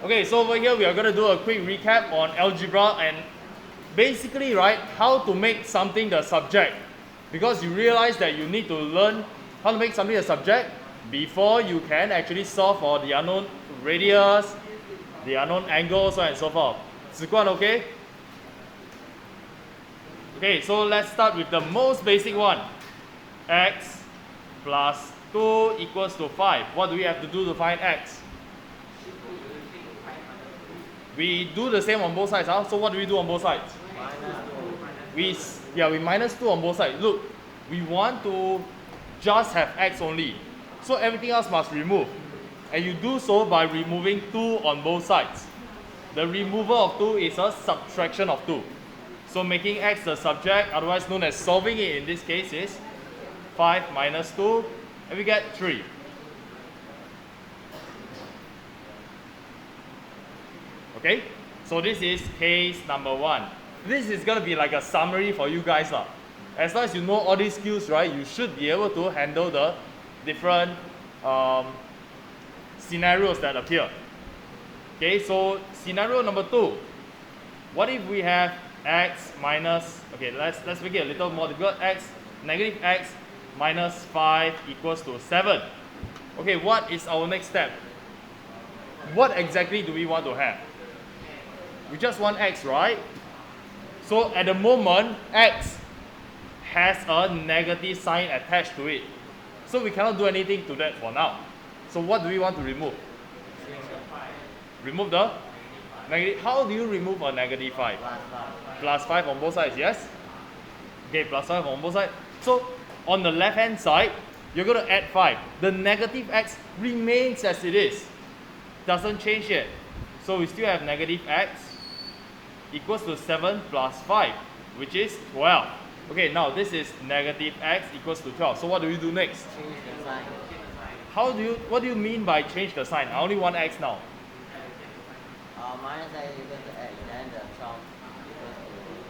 Okay, so over here we are going to do a quick recap on algebra and basically, right, how to make something the subject. Because you realize that you need to learn how to make something a subject before you can actually solve for the unknown radius, the unknown angle, so on and so forth. 直观, okay? Okay, so let's start with the most basic one. X plus 2 equals to 5. What do we have to do to find x? We do the same on both sides. Huh? So what do we do on both sides? We minus 2 on both sides. Look, we want to just have x only. So everything else must remove. And you do so by removing 2 on both sides. The removal of 2 is a subtraction of 2. So making x the subject, otherwise known as solving it in this case, is 5 minus 2, and we get 3. Okay, so this is case number 1. This is going to be like a summary for you guys. As long as you know all these skills, right, you should be able to handle the different scenarios that appear. Okay, so scenario number 2. What if we have x minus, okay, let's make it a little more difficult. Negative x minus 5 equals to 7. Okay, what is our next step? What exactly do we want to have? We just want x, right? So at the moment, x has a negative sign attached to it. So we cannot do anything to that for now. So what do we want to remove? Remove the negative. How do you remove a negative 5? Plus 5 on both sides, yes? Okay, plus 5 on both sides. So on the left hand side, you're going to add 5. The negative x remains as it is. Doesn't change yet. So we still have negative x equals to 7 plus 5, which is 12. Okay, now this is negative x equals to 12. So what do we do next? Change the sign. What do you mean by change the sign? I only want x now. Minus x equals to x, then the 12 equals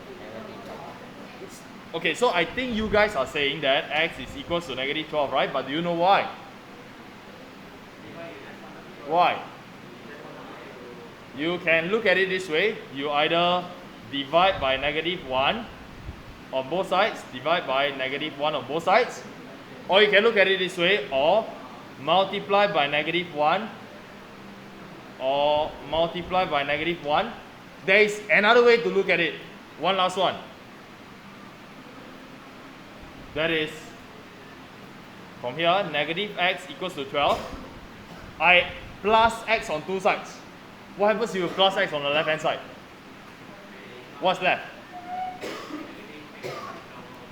to negative 12. Okay, so I think you guys are saying that x is equals to negative 12, right? But do you know why? Why? You can look at it this way. You either divide by negative 1 on both sides, divide by negative 1 on both sides, or you can look at it this way, or multiply by negative 1 or multiply by negative 1. There is another way to look at it. One last one. That is, from here, negative x equals to 12. I plus x on two sides. What happens if you plus x on the left hand side? What's left?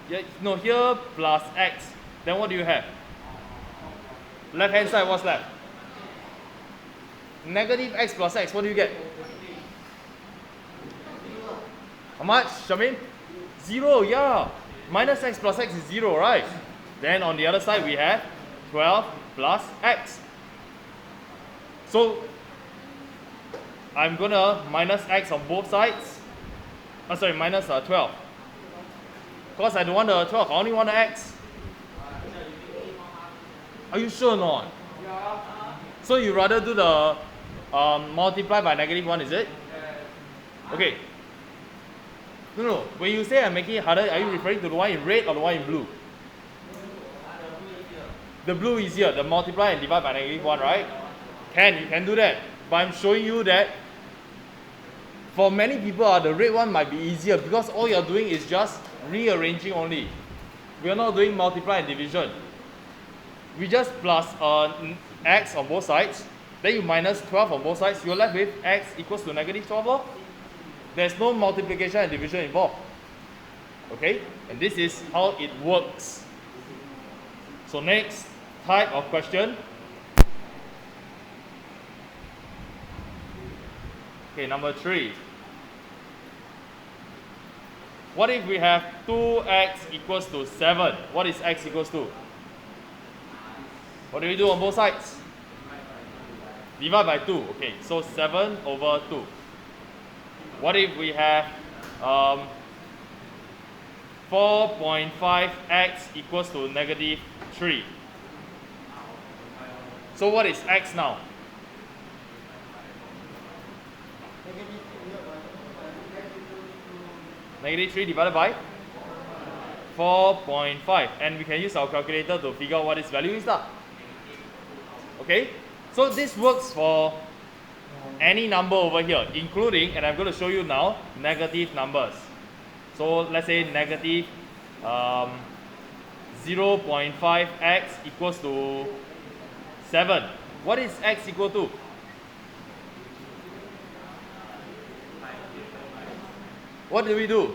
Yeah, no, here plus x. Then what do you have? Left hand side, what's left? Negative x plus x, what do you get? How much, Shamin? 0, yeah. Minus x plus x is 0, right? Then on the other side we have 12 plus x. So I'm gonna minus x on both sides. Minus 12. Because I don't want the 12, I only want the x. Are you sure or not? So you rather do the multiply by negative 1, is it? Okay. No. When you say I'm making it harder, are you referring to the one in red or the one in blue? The blue is easier, the multiply and divide by negative 1, right? You can do that. But I'm showing you that for many people, the red one might be easier because all you're doing is just rearranging only. We are not doing multiply and division. We just plus x on both sides. Then you minus 12 on both sides. You're left with x equals to negative 12. There's no multiplication and division involved. Okay? And this is how it works. So next type of question. Okay, number 3. What if we have 2x equals to 7? What is x equals to? What do we do on both sides? Divide by 2. Okay, so 7 over 2. What if we have 4.5x equals to negative 3? So what is x now? Negative 3 divided by 4.5. And we can use our calculator to figure out what this value is. Okay? So this works for any number over here, including, and I'm going to show you now, negative numbers. So let's say negative 0.5x equals to 7. What is x equal to? What do we do?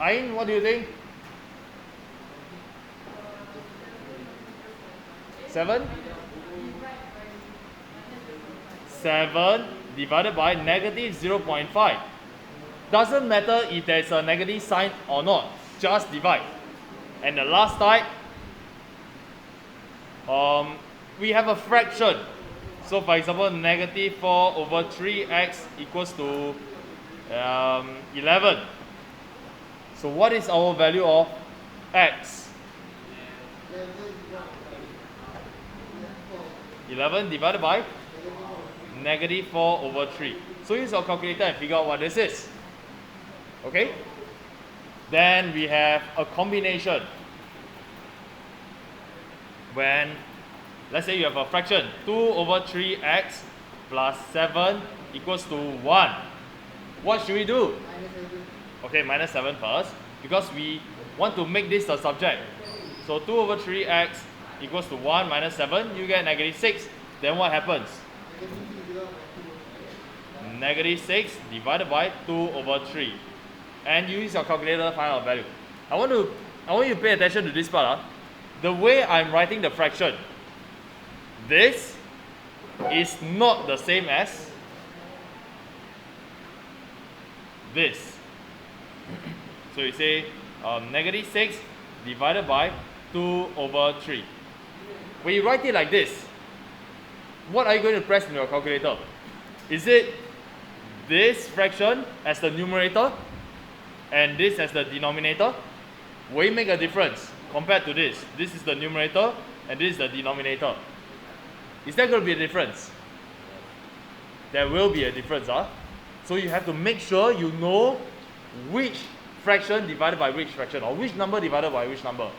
Ain, what do you think? 7? 7 divided by negative 0.5. Doesn't matter if there's a negative sign or not, just divide. And the last type, we have a fraction. So for example, negative 4 over 3x equals to 11. So what is our value of x? 11 divided by negative 4 over 3. So use our calculator and figure out what this is. Okay? Then we have a combination. When, let's say you have a fraction, 2 over 3x plus 7 equals to 1. What should we do? Okay, minus 7 first, because we want to make this the subject. So 2 over 3x equals to 1 minus 7, you get negative 6. Then what happens? Negative 6 divided by 2 over 3. And you use your calculator to find out value. I want you to pay attention to this part. The way I'm writing the fraction, this is not the same as this. So you say negative 6 divided by 2 over 3. When you write it like this, what are you going to press in your calculator? Is it this fraction as the numerator and this as the denominator? Will it make a difference compared to this? This is the numerator and this is the denominator. Is there going to be a difference? There will be a difference. So you have to make sure you know which fraction divided by which fraction, or which number divided by which number.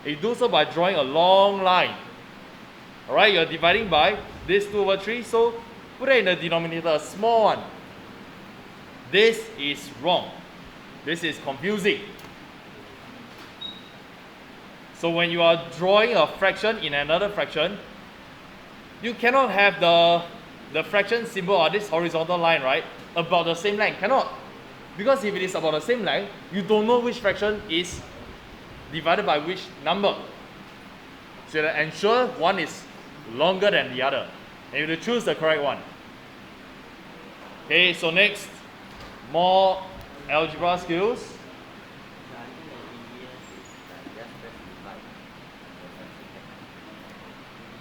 And you do so by drawing a long line. Alright, you're dividing by this 2 over 3, so put it in the denominator, a small one. This is wrong. This is confusing. So when you are drawing a fraction in another fraction, you cannot have the fraction symbol or this horizontal line, right, about the same length. Cannot. Because if it is about the same length, you don't know which fraction is divided by which number. So you have to ensure one is longer than the other. And you have to choose the correct one. Okay, so next, more algebra skills.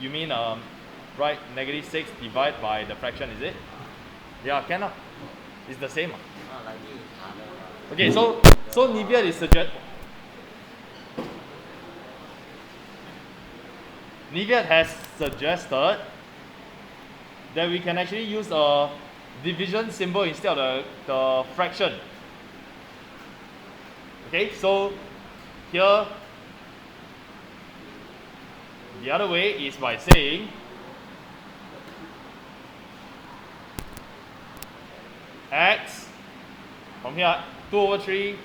You mean right, negative 6 divided by the fraction, is it? Yeah, can. It's the same. Okay, so Nivea is Nivea has suggested that we can actually use a division symbol instead of the fraction. Okay, so here the other way is by saying x, from here 2 over 3,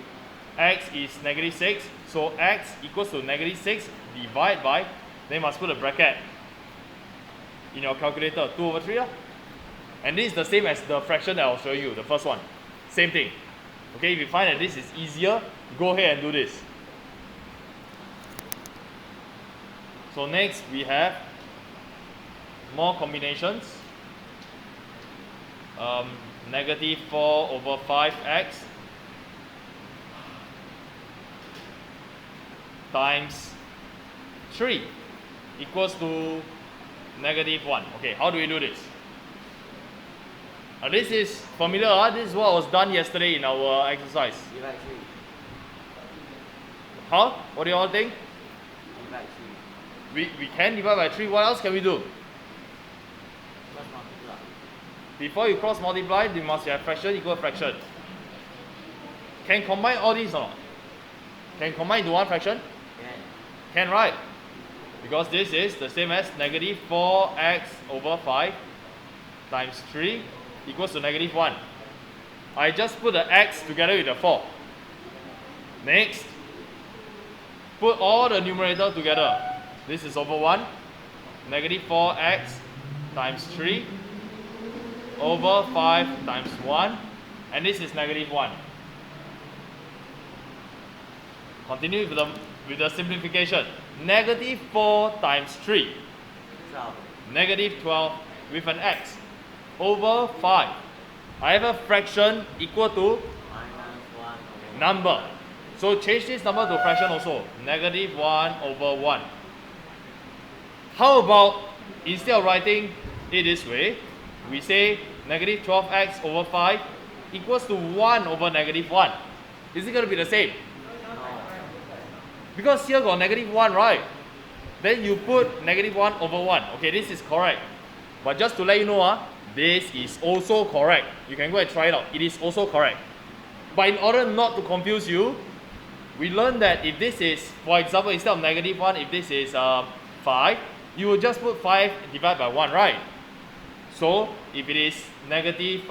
x is negative 6, so x equals to negative 6 divided by, then you must put a bracket in your calculator, 2 over 3. And this is the same as the fraction that I'll show you, the first one. Same thing. Okay, if you find that this is easier, go ahead and do this. So next we have more combinations. Negative 4 over 5x times 3 equals to negative 1. Okay, how do we do this? This is familiar. This is what was done yesterday in our exercise. Divide 3. How? What do you all think? Divide 3. We can divide by 3. What else can we do? before you cross multiply, you must have fraction equal fraction. Can combine all these or not? Can combine into one fraction? Can. Can, right? Because this is the same as negative 4x over 5 times 3 equals to negative 1. I just put the x together with the 4. Next, put all the numerator together. This is over 1. Negative 4x times 3 over 5 times 1. And this is negative 1. Continue with the simplification. Negative 4 times 3. 12. Negative 12 with an x over 5. I have a fraction equal to Minus 1 over 1. number. So change this number to fraction also. Negative 1 over 1. How about instead of writing it this way, we say negative 12x over 5 equals to 1 over negative 1. Is it going to be the same? No. Because here got negative 1, right? Then you put negative 1 over 1. Okay, this is correct. But just to let you know, this is also correct. You can go and try it out. It is also correct. But in order not to confuse you, we learned that if this is, for example, instead of negative 1, if this is 5, you will just put 5 divided by 1, right? So if it is negative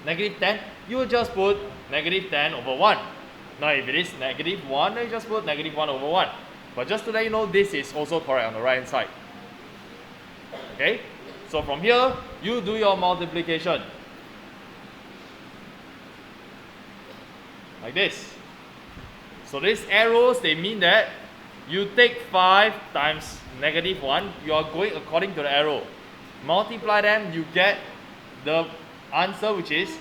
10, you will just put negative 10 over 1. Now if it is negative 1, then you just put negative 1 over 1. But just to let you know, this is also correct on the right hand side. Okay? So from here, you do your multiplication. Like this. So these arrows, they mean that you take 5 times negative 1, you are going according to the arrow. Multiply them, you get the answer, which is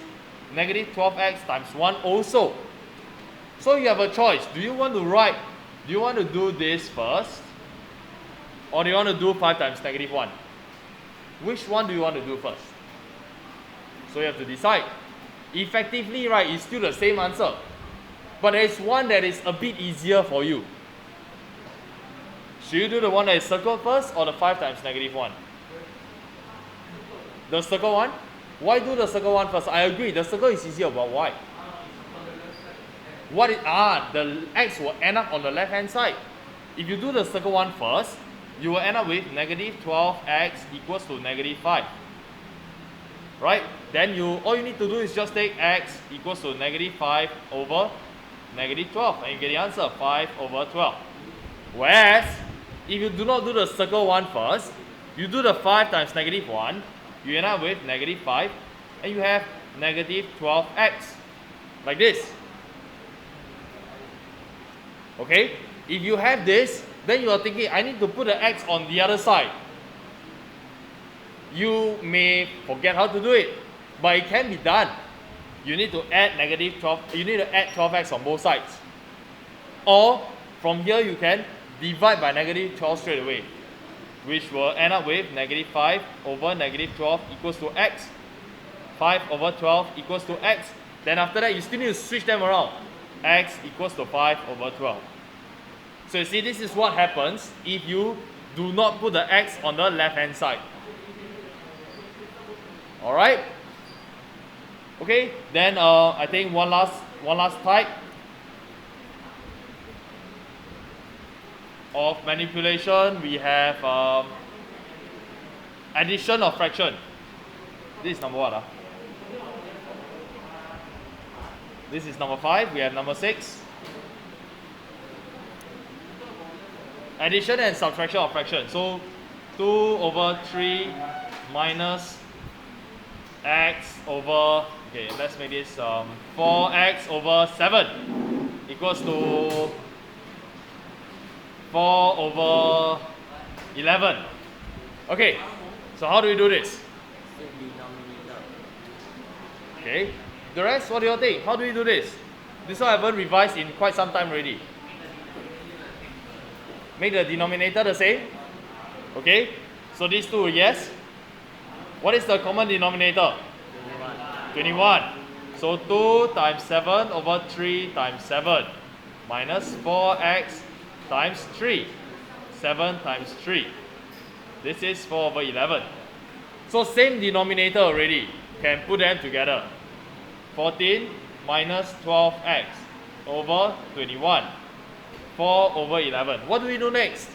negative 12x times 1 also. So you have a choice. Do you want to do this first? Or do you want to do 5 times negative 1? Which one do you want to do first? So you have to decide. Effectively, right, it's still the same answer. But there is one that is a bit easier for you. Should you do the one that is circled first or the 5 times negative 1? The circle one? Why do the circle one first? I agree, the circle is easier, but why? The x will end up on the left hand side. If you do the circle one first, you will end up with negative 12x equals to negative 5. Right? Then all you need to do is just take x equals to negative 5 over negative 12, and you get the answer, 5 over 12. Whereas, if you do not do the circle one first, you do the 5 times negative 1, you end up with negative 5, and you have negative 12x. Like this. Okay? If you have this, then you are thinking, I need to put the x on the other side. You may forget how to do it, but it can be done. You need to add negative 12, you need to add 12x on both sides. Or, from here you can divide by negative 12 straight away, which will end up with negative 5 over negative 12 equals to x. 5 over 12 equals to x. Then after that, you still need to switch them around. X equals to 5 over 12. So you see, this is what happens if you do not put the x on the left hand side. Alright? Okay, then I think one last type of manipulation. We have addition of fraction. This is number what? This is number 5. We have number 6. Addition and subtraction of fraction. So 2 over 3 minus x over, okay, let's make this 4x over 7 equals to 4 over 11. Okay, so how do we do this? Okay, the rest, what do you think? How do we do this? This one I haven't revised in quite some time already. Make the denominator the same. Okay, so these two, yes. What is the common denominator? 21. So 2 times 7 over 3 times 7 minus 4x times 3. 7 times 3. This is 4 over 11. So same denominator already. Can put them together. 14 minus 12x over 21. 4 over 11. What do we do next?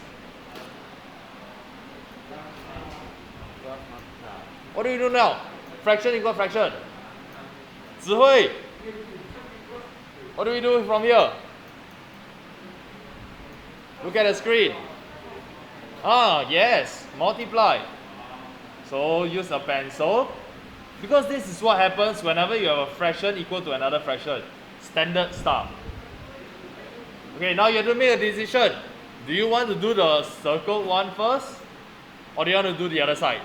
What do we do now? Fraction equal fraction. 智慧. What do we do from here? Look at the screen. Ah, yes, multiply. So use a pencil. Because this is what happens whenever you have a fraction equal to another fraction. Standard stuff. Okay, now you have to make a decision. Do you want to do the circled one first? Or do you want to do the other side?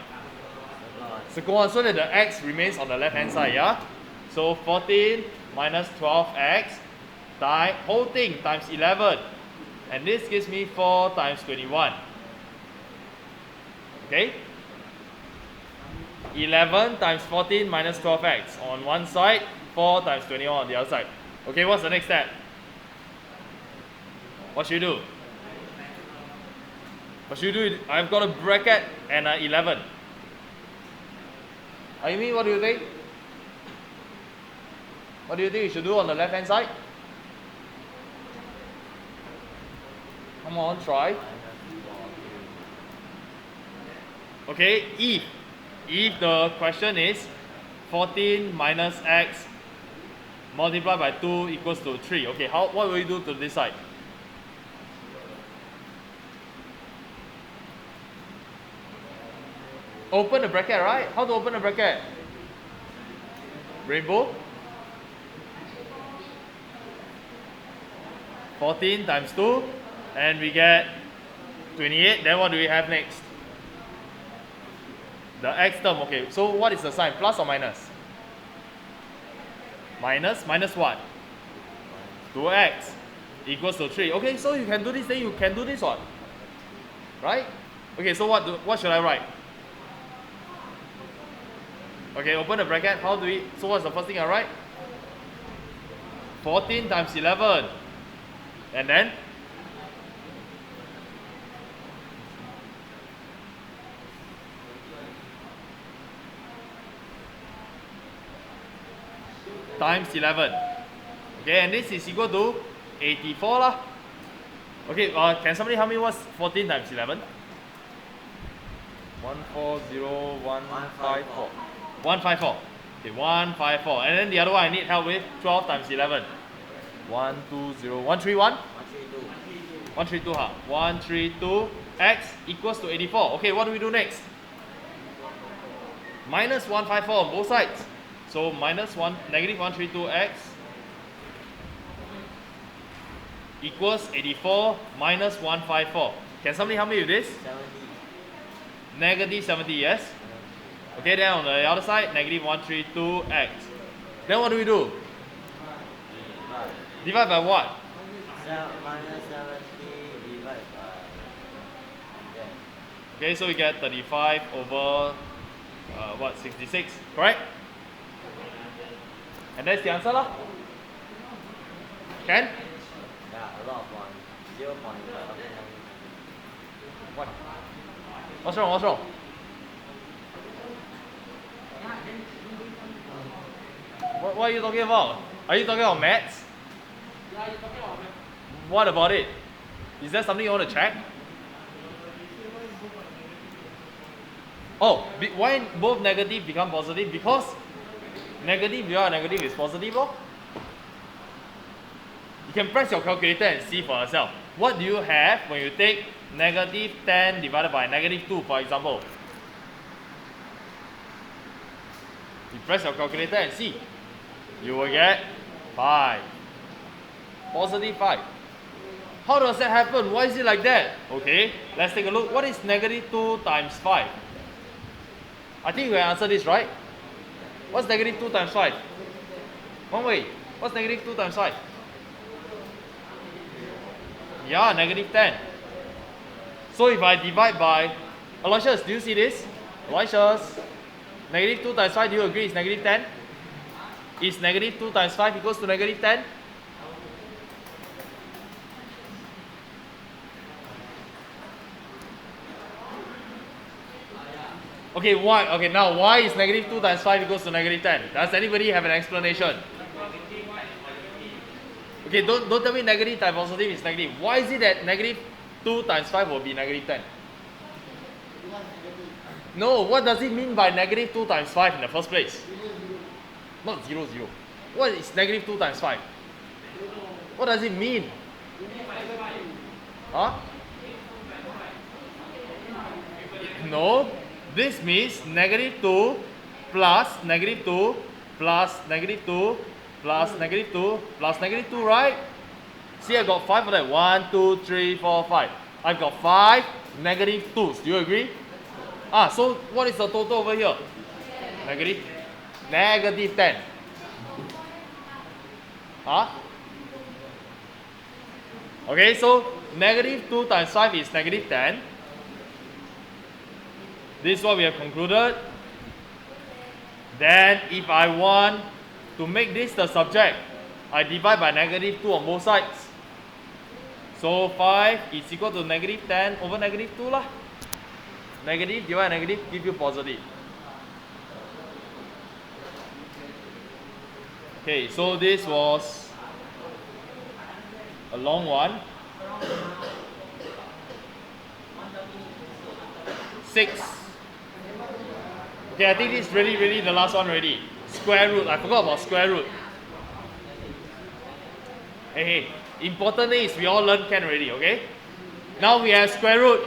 Circle one so that the x remains on the left hand side, yeah? So 14 minus 12x whole thing times 11. And this gives me 4 times 21. Okay? 11 times 14 minus 12x on one side, 4 times 21 on the other side. Okay, what's the next step? What should you do? What should you do? I've got a bracket and an 11. Amy, what do you think? What do you think you should do on the left hand side? Come on, try. Okay, if the question is 14 minus x multiplied by 2 equals to 3. Okay, what will you do to this side? Open the bracket, right? How to open the bracket? Rainbow. 14 times 2 and we get 28. Then what do we have next? The x term. Okay, so what is the sign? Plus or minus? Minus what? 2x equals to 3. Okay, so you can do this, then you can do this one. Right? Okay, so what should I write? Okay, open the bracket. So what's the first thing I write? 14 times 11. And then? Times 11. Okay, and this is equal to 84 lah. Okay, can somebody help me what's 14 times 11? 140154. 154. Okay, 154. And then the other one I need help with 12 times 11. 120. 131? 132, huh? 132 x equals to 84. Okay, what do we do next? Minus 154 on both sides. So negative 132x equals 84 minus 154. Can somebody help me with this? 70. Negative 70, yes? Okay, then on the other side, negative 132x. Then what do we do? Divide by what? Minus 70 divided by that. Okay, so we get 35 over 66, correct? And that's the answer lah. Can? Yeah, a lot of one. 0. What? What's wrong? What's wrong? What are you talking about? Are you talking about maths? Yeah, you're talking about math. What about it? Is there something you want to check? Oh, why both negative become positive? Because negative divided by negative is positive, lor. You can press your calculator and see for yourself. What do you have when you take negative 10 divided by negative 2, for example? You press your calculator and see. You will get 5. Positive 5. How does that happen? Why is it like that? Okay, let's take a look. What is negative 2 times 5? I think you can answer this, right? What's negative 2 times 5? One way. What's negative 2 times 5? Yeah, negative 10. So if I divide by... Aloysius, do you see this? Aloysius. Negative 2 times 5, do you agree it's negative 10? Is negative 2 times 5 equals to negative 10? Okay, why? Okay, now why is negative 2 times 5 equals to negative 10? Does anybody have an explanation? Okay, don't tell me negative times positive is negative. Why is it that negative 2 times 5 will be negative 10? No, what does it mean by negative 2 times 5 in the first place? Not 0, 0. What is negative 2 times 5? What does it mean? Huh? No, this means negative 2 plus negative 2 plus negative 2 plus negative 2 plus negative 2, right? See, I got 5 of that. 1, 2, 3, 4, 5. I've got 5 negative 2s. Do you agree? So what is the total over here? Negative 10. Okay, so negative 2 times 5 is negative 10. This is what we have concluded. Then if I want to make this the subject, I divide by negative 2 on both sides. So 5 is equal to negative 10 over negative 2 lah. Negative divided by negative give you positive. Okay, so this was a long one. 6. Okay, I think this is really the last one already. Square root. I forgot about square root. Hey, important thing is we all learned can already, okay? Now we have square root.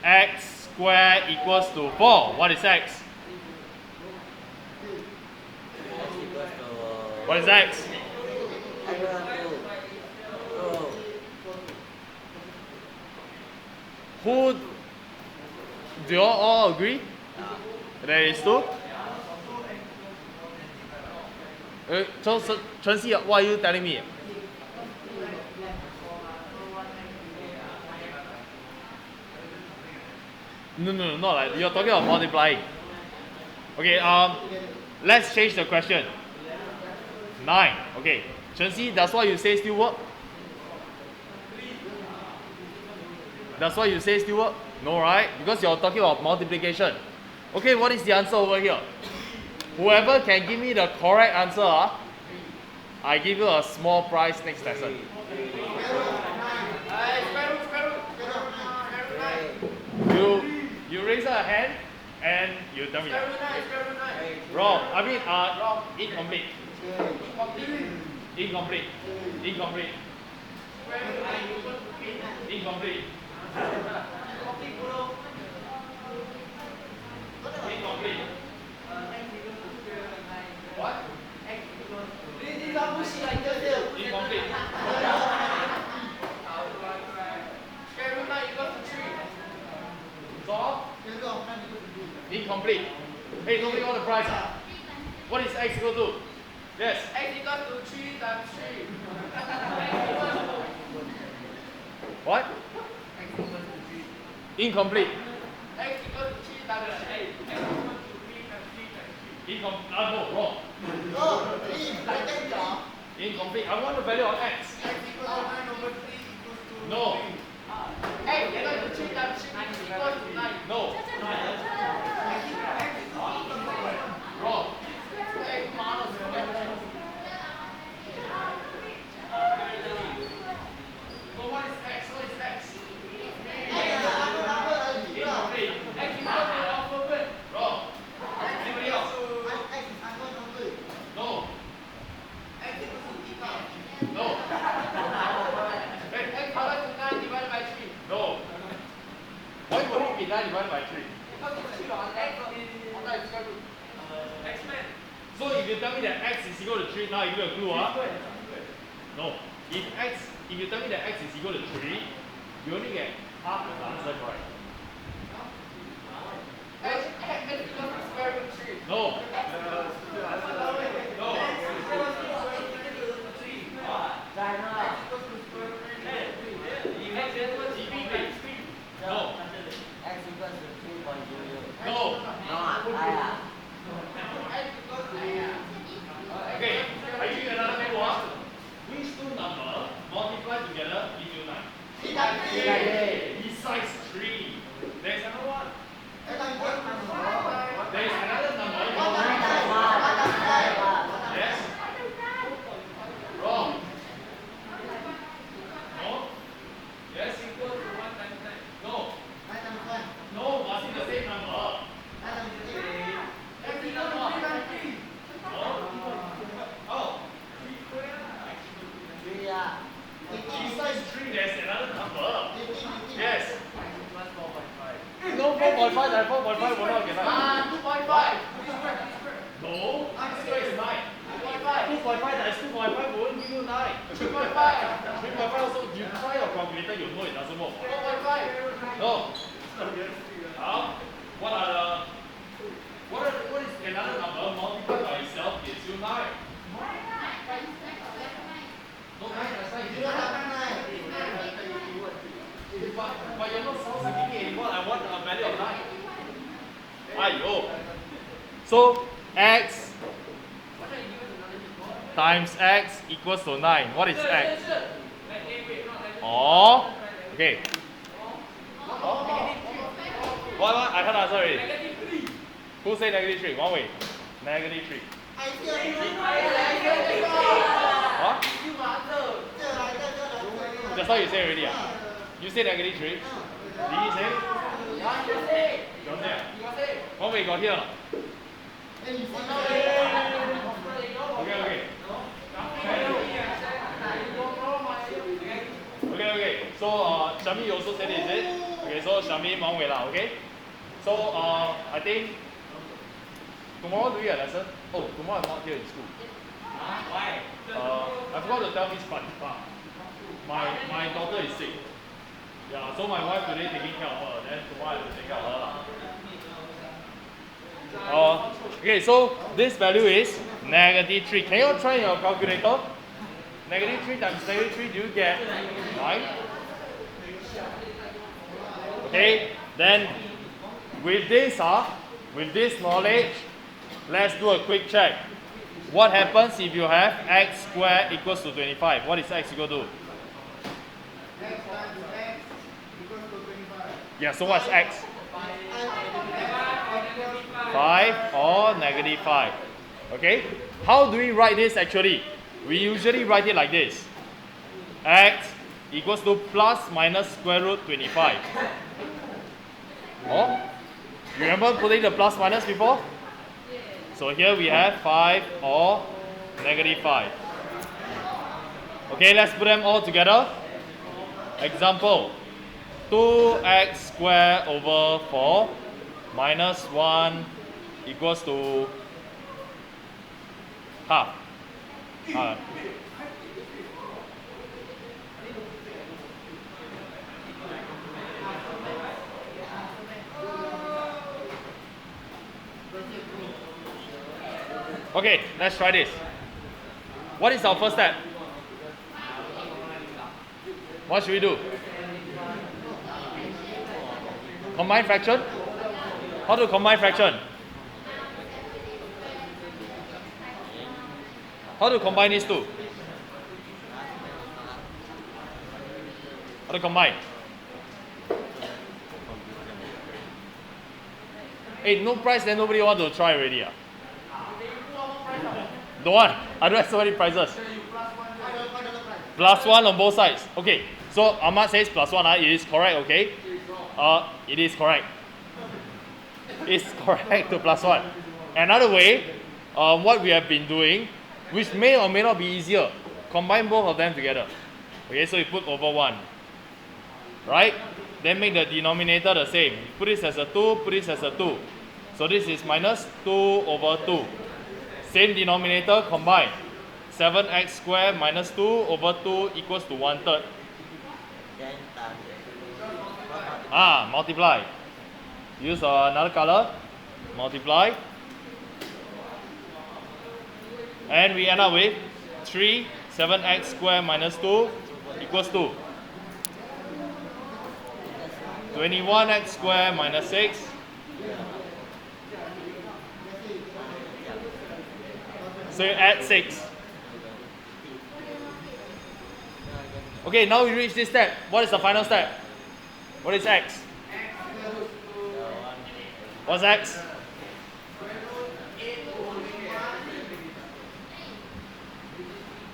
X squared equals to 4. What is x? What is x? Who do you all agree? That is 2? So Chen-Si, what are you telling me? No, not like you're talking about multiplying. Okay, let's change the question. 9. Okay, Chen-Si, does what you say still work? Does what you say still work? No, right? Because you're talking about multiplication. Okay, what is the answer over here? Whoever can give me the correct answer, I give you a small prize next lesson. You raise a hand and you tell me. Wrong. I mean, wrong. Incomplete. Incomplete. Incomplete. Incomplete. Incomplete. What? Incomplete. Solve? Incomplete. Hey, nobody got the prize. What is x equal to? Yes. X equals to 3 times 3. What? Incomplete. X equals to 3 times 3. Incomplete. No, wrong. Incomplete. I want the value of x. X equals to 9 over 3 equals to No. X equals to 3 times 3 equals to 9. No. Wrong. X minus 1. So what is x? What is x? Incomplete. X equals to the alphabet. Wrong. Anybody else? No. X equals to theta. No. Hey. X equals to 9 divided by 3. No. Why would it be 9 divided by 3? Because it's 3 on X is under its square root. X-Men. So if you tell me that x is equal to 3, now you give me a clue, huh? No. If you tell me that x is equal to 3, you only get half of the answer correct. X equals to square root 3. No. No. No. X equals to 3.00. No. Okay, I give you another clue, huh? Which two numbers multiply together give you 9? Besides 4.5 times 4.5 will not get 9. 2.5. No, this square is 9. 2.5 times 2.5 won't give you 9. 3.5. 3.5 also, you try your calculator, you know it doesn't work. 4.5. No. What are the, what is another number multiplied by itself gives you 9? No, 9 times 9 is 9. But you're not solving me anymore. I want a value of 9. Aiyo. So x times x equals to 9. What is x? Oh, okay. What? I can't answer already. Who said negative 3? One way. Negative 3. What? Just now you say already. You say negative 3. Did he say? You say? One way got here. Okay. Okay. So Shami you also said it, is it? Okay, so Shami one way lah, okay? So I think tomorrow do you have lesson? Oh, tomorrow I'm not here in school. Why? I forgot to tell Miss Patipa. My daughter is sick. Yeah, so my wife today taking care of her, then tomorrow I have to take care of her. Okay, so this value is negative 3. Can you try your calculator? Negative 3 times negative 3, do you get 9? Okay, then with this knowledge, let's do a quick check. What happens if you have x squared equals to 25? What is x equal to? X times x equals to 25. Yeah, so what's x? 5 or negative 5. Okay? How do we write this actually? We usually write it like this. X equals to plus minus square root 25. Oh? You remember putting the plus minus before? So here we have 5 or negative 5. Okay, let's put them all together. Example. 2x squared over 4 minus 1 equals to half. Okay, let's try this. What is our first step? What should we do? Combine fraction? How to combine fraction? How to combine these two? How to combine? Hey, no price, then nobody want to try already. Don't want. I don't have so many prices. Plus 1 on both sides. Okay, so Ahmad says plus 1. It is correct, okay? It is correct. It's correct to plus 1. Another way, what we have been doing, which may or may not be easier, combine both of them together. Okay, so you put over 1. Right? Then make the denominator the same. Put this as a 2, put this as a 2. So this is minus 2 over 2. Same denominator, combine. 7x squared minus 2 over 2 equals to 1/3. Multiply. Use another color. Multiply. And we end up with 3, 7x squared minus 2 equals to 21x squared minus 6. So you add 6. Okay, now we reach this step. What is the final step? What is x? What's x?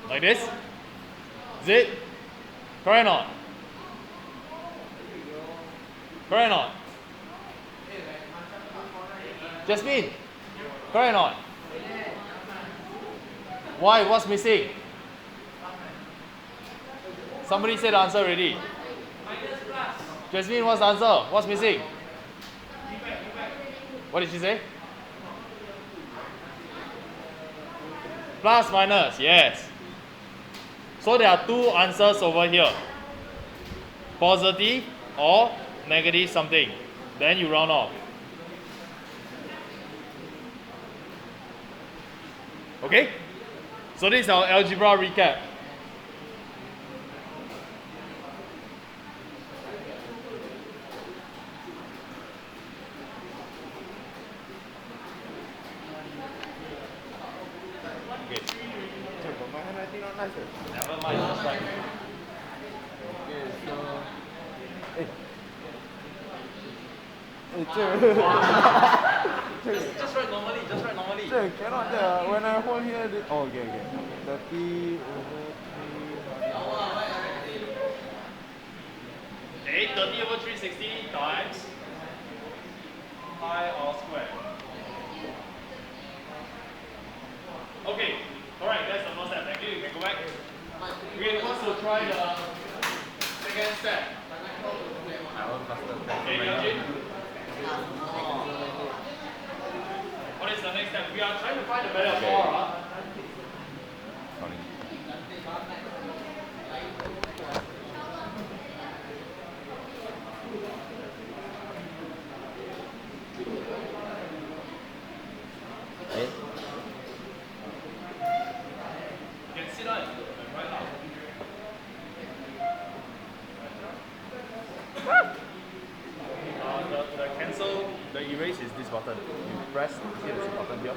Like this? Is it? Correct or not? Correct or not? Jasmine? Correct or not? Why? What's missing? Somebody said the answer already. Jasmine, what's the answer? What's missing? What did she say? Plus minus, yes. So there are two answers over here. Positive or negative something. Then you round off. Okay? So this is our algebra recap. Okay. But my handwriting not nice. Never mind, just write. Okay, so. Just write normally, just write normally. Cannot when I hold here. Oh, okay. 30 over 3. Okay, 30 over 360 times pi r squared. Okay, alright, that's the first step. Thank you, you can go back. We're supposed to try the second step. Okay, Eugene? What is the next step? We are trying to find a better bar. Sorry. You can sit down and write out. The cancel, the erase is this button. You press, see there's a button here.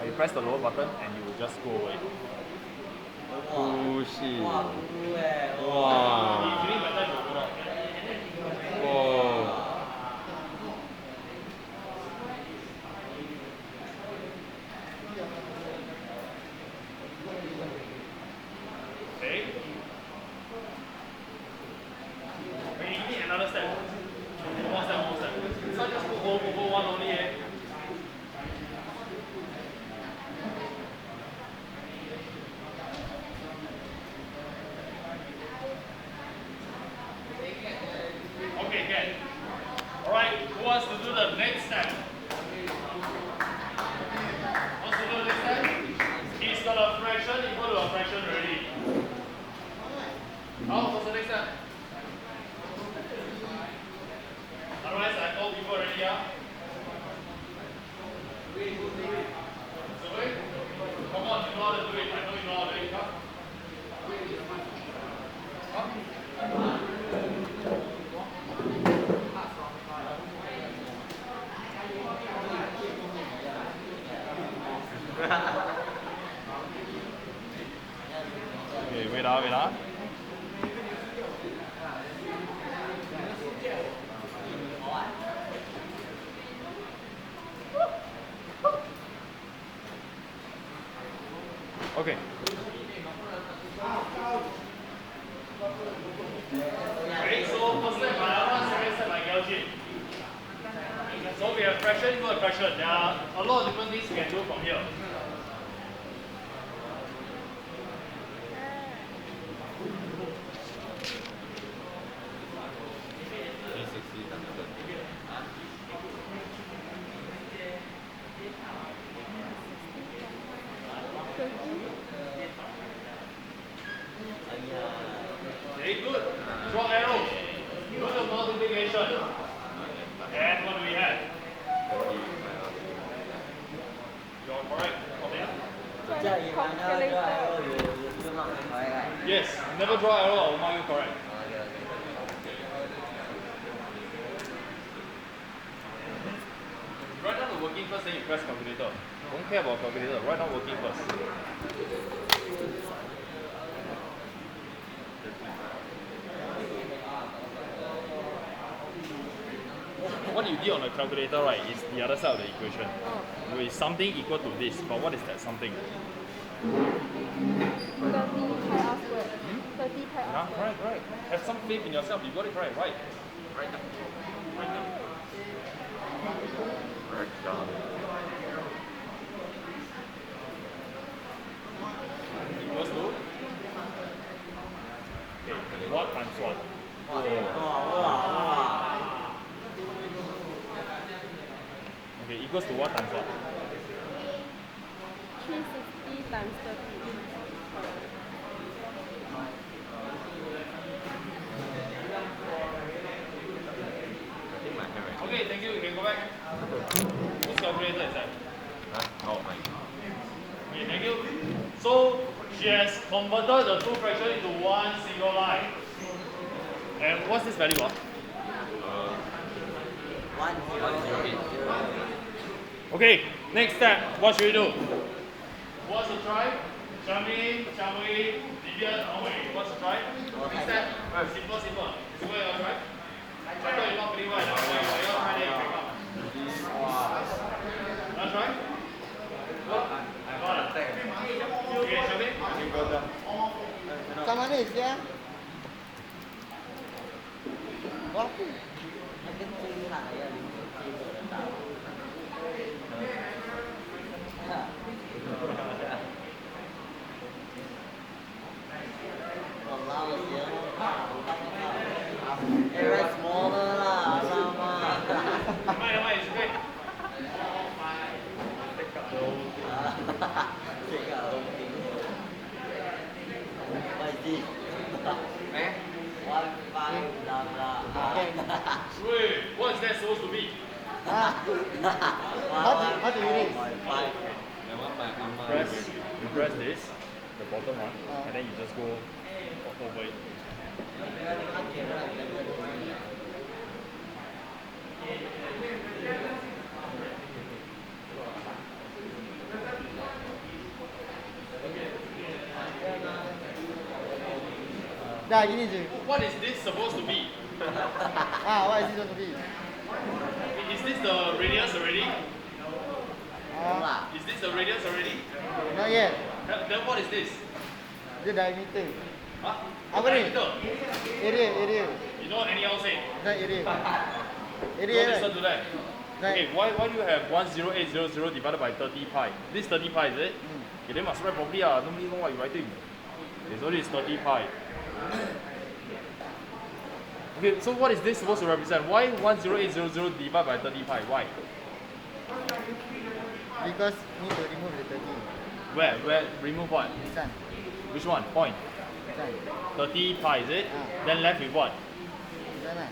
You press the lower button and you will just go away. Oh shit. Wow, cool eh. If Wow. you need better, you will go down. Oh. Okay? Okay, you need another step. One more step. It's not just go over one only, eh? Okay, good. Alright, who wants to do the next step? Wants to do the next step? He's got a fraction equal to a fraction already. How? What's the next step? Otherwise, I told people already, yeah? So wait. Come on, you know how to do it. I know you know how to do it. Come. Okay, wait ah. Okay. Okay, so first step by Algebra, second step by Algebra. So we have fraction equal to fraction. There are a lot of different things we can do from here. Okay, good. Draw arrow. Do the multiplication. And what do we have? You're correct. Okay. So if I never draw arrow, you still not correct, right? Yes, never draw arrow, I will mark you correct. Write down the working first, then you press calculator. Don't care about calculator, write down working first. What you did on the calculator, right, is the other side of the equation. With something equal to this, but what is that something? 30 pi r squared. 30 pi r Yeah, squared. correct. Have some faith in yourself, you got it correct, right? Write down. Equals to? Okay, what times what? Okay, equals to what times what? 360 times 30. Okay, thank you. You can go back. Whose calculator is that? Oh my. Okay, thank you. So she has converted the two fractions into one single line. And what's this value? 1080. Okay, next step. What should we do? What's the try? Xiaomi, Vivian, Wei. What's the try? Next step. Simple. Simple, you want to try? I thought you're not feeling well. You want to try that you can come. You want to try? Okay, Xiaomi. Kat mana dia? Berapa? Kecil lah ya, kecil tak. Walao dia. Very smaller lah, sama. Never mind, it's okay. Check out the thing. What is this? 1, 5, blah blah. Wait, what is that supposed to be? How do you read? You press this, the bottom one, and then you just go over it. Dah gini je. What is this supposed to be? What is it supposed to be? Is this the radius already? Ah, Is this the radius already? not yet. Then what is this? Dia diameter. Huh? Apa ni? Diameter. Area. You know what anyhow say? Not area. Don't Area listen right? to that. Right. Okay, why do you have 10800 divided by 30 pi? This 30 pi, is it? Okay, then must write properly. Nobody know what you're writing. Okay, so this is 30 pi. Okay, so what is this supposed to represent? Why 10800 divided by 30 pi? Why? Because need to remove the 30. Where? Remove what? This one. Which one? Point. This one. 30 pi, is it? Then left with what? This one lah.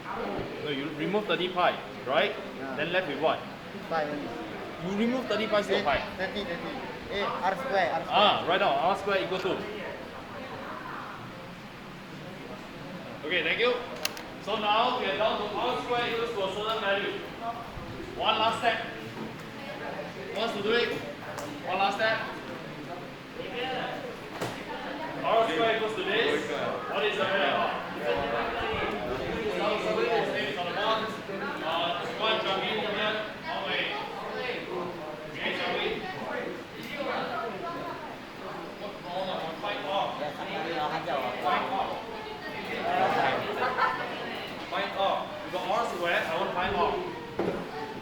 No, you remove 30 pi, right? Then left with what? 5 only. You remove 30 pi still pi. 30. R square. Right now, r square equal to. Okay, thank you. So now we are down to r square equals to a certain value. One last step. Who wants to do it? One last step. R square equals to this. What is the value of r? Name is on the board. One, Xiaomi, here. Okay. Okay, Xiaomi. Find r. Find r. You got r square, I want to find r.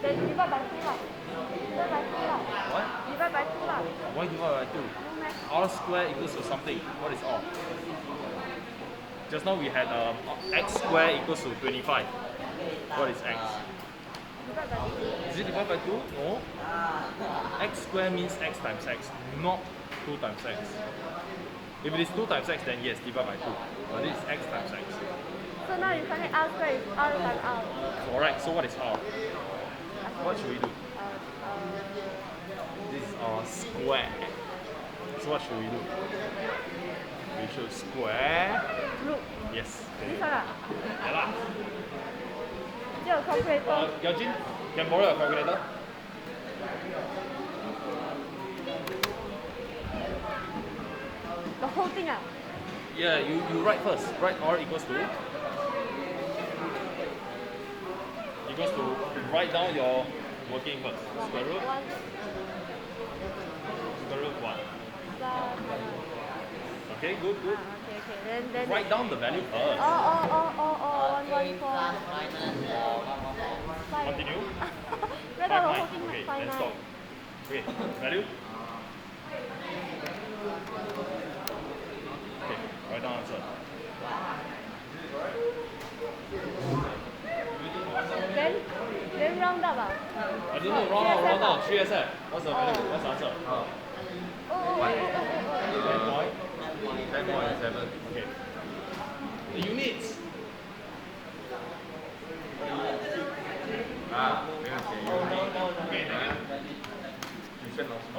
Then divide by 2 lah. Divide by 2 lah. What? Divide by 2 lah. Why divide by 2? R square equals to something. What is r? Just now we had x square equals to 25. What is x? Divide by 2. Is it divided by 2? No. X square means x times x, not 2 times x. If it is 2 times x, then yes, divide by 2. But this is x times x. So now you find r square is r times r. Correct. So what is r? What should we do? This is r square. So what should we do? We should square. Look, Yes. this one lah. Yeah lah. 只有 calculator. Yajin, can borrow your calculator? The whole thing ah. Yeah, you write first. Write r equals to. Write down your working first. Square root. 1 Square root 1. plus. Okay, good. Okay. Then. Write down the value first. 114. Continue. Write down the whole 59. thing Okay, like then 59. stop. Okay, value. Okay, write down answer. Then Then round up. I don't know, round down, 3SF. What's the value? What's the answer? Oh, oh, oh, oh, oh, oh. 10.7. Okay. The units.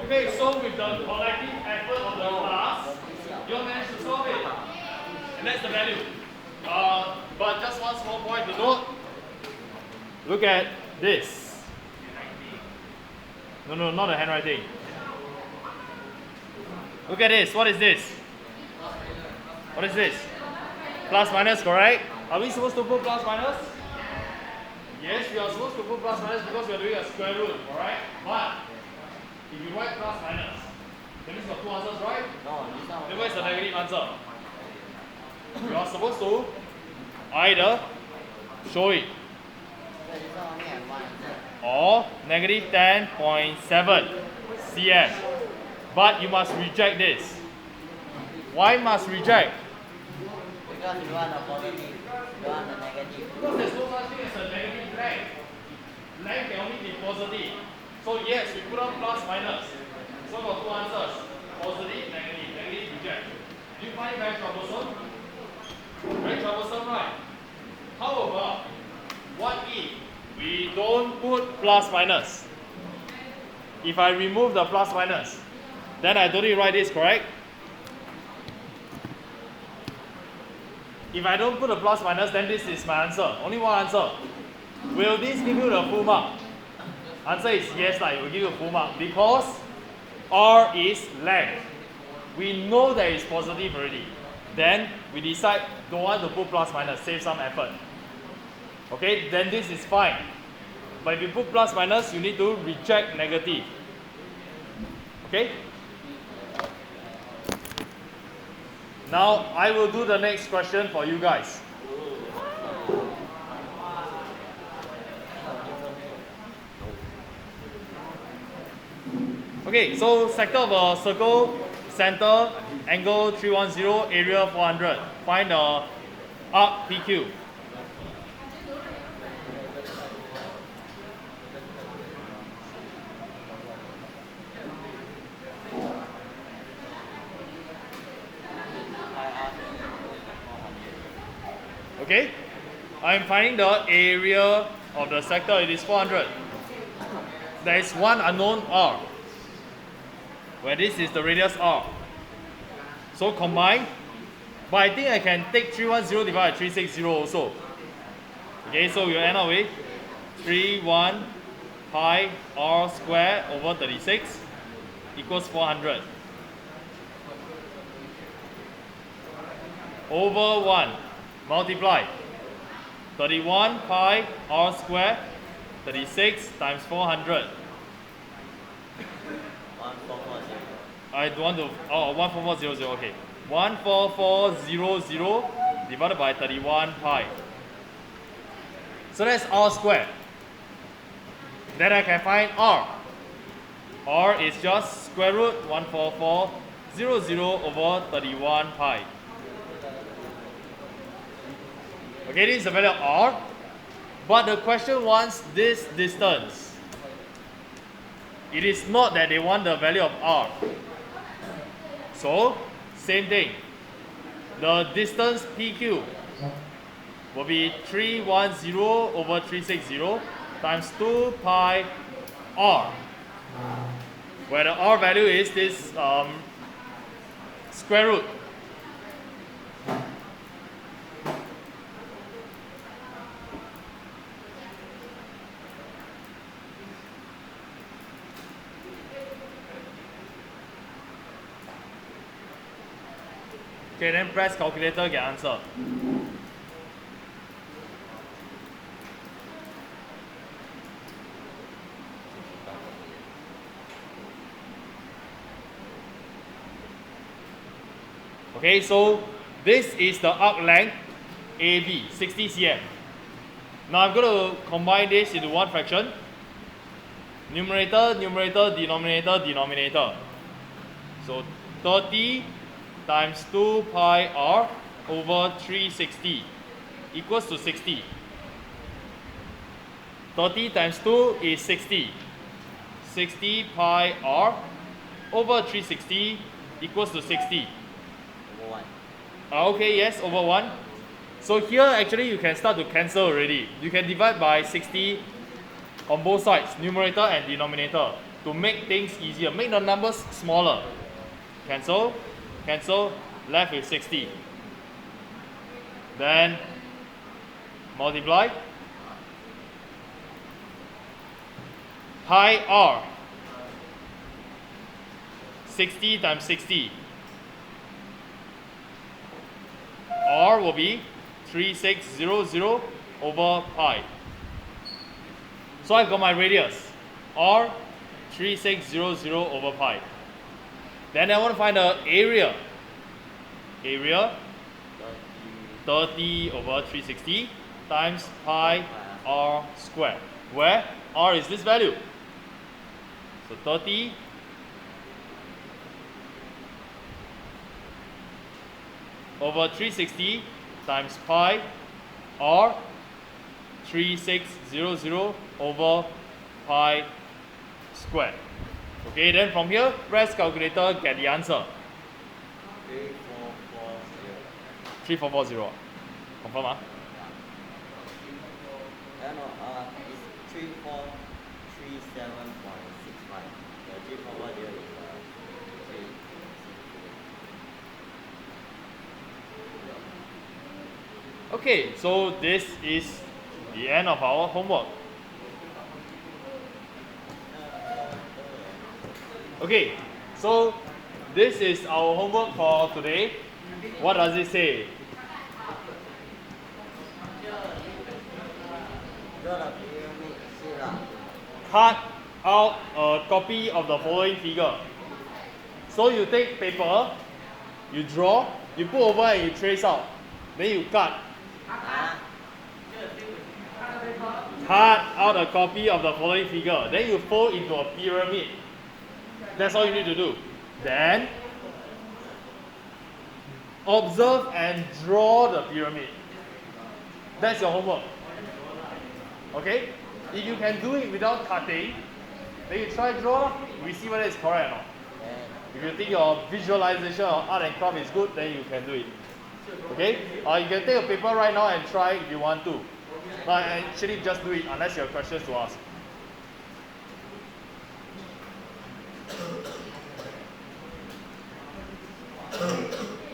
Okay, so with the collective effort of the class, you managed to solve it. And that's the value. But just one small point to note. Look at this. No, not the handwriting. Look at this. What is this? What is this? Plus minus, correct? Are we supposed to put plus minus? Yes, we are supposed to put plus minus because we are doing a square root, alright? But if you write plus minus, that means you got two answers, right? No, this one. Then where's the negative answer? You are supposed to either show it So this one only have one answer. or negative 10.7 cm. But you must reject this. Why must reject? Because you want a positive, you want a negative. Because there's no such thing as a negative length. Length can only be positive. So yes, we put on plus minus. So we got two answers. Positive, negative, reject. Do you find it very troublesome? Very troublesome, right? However, what if we don't put plus minus? If I remove the plus minus, then I don't need to write this, correct? If I don't put a plus minus, then this is my answer. Only one answer. Will this give you the full mark? Answer is yes, it will give you a full mark because R is length. We know that it's positive already. Then we decide don't want to put plus minus, save some effort. Okay, then this is fine. But if you put plus minus, you need to reject negative. Okay? Now I will do the next question for you guys. Okay, so sector of a circle, center, angle 310, area 400. Find the arc PQ. Okay, I'm finding the area of the sector, it is 400. There is one unknown R, where this is the radius R. So combine, but I think I can take 310 divided by 360 also. Okay, so you end up with 31 pi R square over 36 equals 400. Over 1. Multiply 31 pi R square 36 times 400. 1440. I don't want to, 14400, okay. 14400 divided by 31 pi. So that's R square. Then I can find R. R is just square root 14400 over 31 pi. Okay, this is the value of R, but the question wants this distance. It is not that they want the value of R. So, same thing. The distance PQ will be 310 over 360 times 2 pi R, where the R value is this square root. Okay, then press calculator, get answer. Okay, so this is the arc length AB, 60 cm. Now I'm going to combine this into one fraction. Numerator, numerator, denominator, denominator. So 30 times 2 pi r over 360 equals to 60. 30 times 2 is 60. 60 pi r over 360 equals to 60. Over 1. Okay, yes, over 1. So here actually you can start to cancel already. You can divide by 60 on both sides, numerator and denominator, to make things easier. Make the numbers smaller. Cancel, cancel, left with 60. Then multiply. Pi r. 60 times 60. R will be 3600 over pi. So I've got my radius. R 3600 over pi. Then I want to find the area. Area 30 over 360 times pi r squared. Where r is this value. So 30 over 360 times pi r 3600 over pi squared. Okay, then from here, press calculator, get the answer. 3440. 3440. Confirm, ah? No, it's 3437.65. The 3440 is 3. Okay, so this is the end of our homework. Okay, so this is our homework for today. What does it say? Draw the pyramid shape lah. Cut out a copy of the following figure. So you take paper, you draw, you put over and you trace out. Then you cut. Cut out a copy of the following figure. Then you fold into a pyramid. That's all you need to do. Then observe and draw the pyramid. That's your homework. Okay? If you can do it without cutting, then you try draw, we see whether it's correct or not. If you think your visualization of art and craft is good, then you can do it. Okay? You can take a paper right now and try if you want to. But actually just do it unless you have questions to ask.